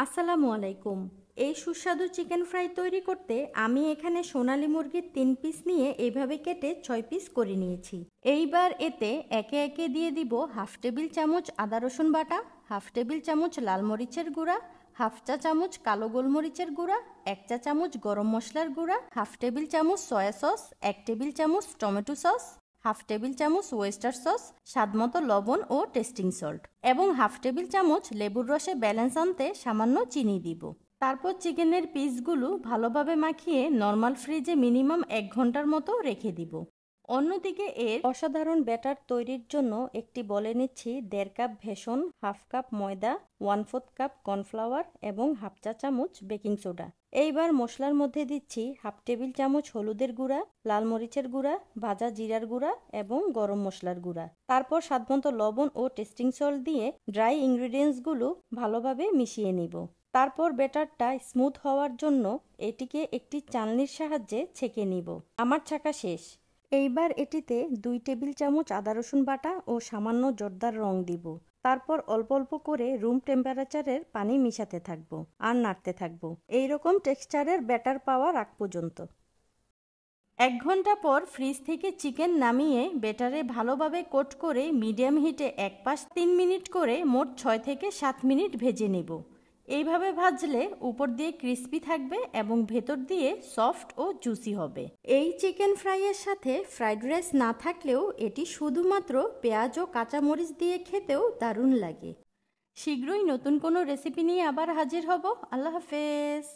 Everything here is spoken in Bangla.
আসসালামু আলাইকুম। এই সুস্বাদু চিকেন ফ্রাই তৈরি করতে আমি এখানে সোনালী মুরগির 3 পিস নিয়ে এইভাবে কেটে 6 পিস করে নিয়েছি। এইবার এতে একে একে দিয়ে দিব হাফ টেবিল চামচ আদা রসুন বাটা, হাফ টেবিল চামচ লাল মরিচের গুঁড়া, হাফ চা চামচ কালো গোলমরিচের গুঁড়া, 1 চা চামচ গরম মশলার গুঁড়া, হাফ টেবিল চামচ সয়া সস, 1 টেবিল চামচ টমেটো সস, হাফ টেবিল চামচ ওয়েস্টার সস, স্বাদমতো লবণ ও টেস্টিং সল্ট এবং হাফ টেবিল চামচ লেবুর রসে ব্যালেন্স আনতে সামান্য চিনি দিব। তারপর চিকেনের পিসগুলো ভালোভাবে মাখিয়ে নর্মাল ফ্রিজে মিনিমাম 1 ঘন্টার মতো রেখে দিব। অন্যদিকে এর অসাধারণ ব্যাটার তৈরির জন্য একটি বলে নিচ্ছি 1.5 কাপ বেসন, হাফ কাপ ময়দা, 1/4 কাপ কর্নফ্লাওয়ার এবং হাফ চা চামচ বেকিং সোডা। এইবার মশলার মধ্যে দিচ্ছি হাফ টেবিল চামচ হলুদের গুঁড়া, লাল মরিচের গুঁড়া, ভাজা জিরার গুঁড়া এবং গরম মশলার গুঁড়া। তারপর স্বাদমতো লবণ ও টেস্টিং সল্ট দিয়ে ড্রাই ইনগ্রিডিয়েন্টসগুলো ভালোভাবে মিশিয়ে নিব। তারপর ব্যাটারটা স্মুথ হওয়ার জন্য এটিকে একটি চালনির সাহায্যে ছেঁকে নিব। আমার ছাঁকা শেষ। এইবার এটিতে 2 টেবিল চামচ আদা রসুন বাটা ও সামান্য জর্দার রং দিব। তারপর অল্প অল্প করে রুম টেম্পারেচারের পানি মিশাতে থাকবো আর নাড়তে থাকবো এইরকম টেক্সচারের ব্যাটার পাওয়ার আগ পর্যন্ত। 1 ঘন্টা পর ফ্রিজ থেকে চিকেন নামিয়ে ব্যাটারে ভালোভাবে কোট করে মিডিয়াম হিটে এক পাশ 3 মিনিট করে মোট 6 থেকে 7 মিনিট ভেজে নেব। এইভাবে ভাজলে উপর দিয়ে ক্রিস্পি থাকবে এবং ভেতর দিয়ে সফট ও জুসি হবে। এই চিকেন ফ্রাইয়ের সাথে ফ্রাইড রাইস না থাকলেও এটি শুধুমাত্র পেঁয়াজ ও কাঁচামরিচ দিয়ে খেতেও দারুণ লাগে। শীঘ্রই নতুন কোনো রেসিপি নিয়ে আবার হাজির হব। আল্লাহ হাফেজ।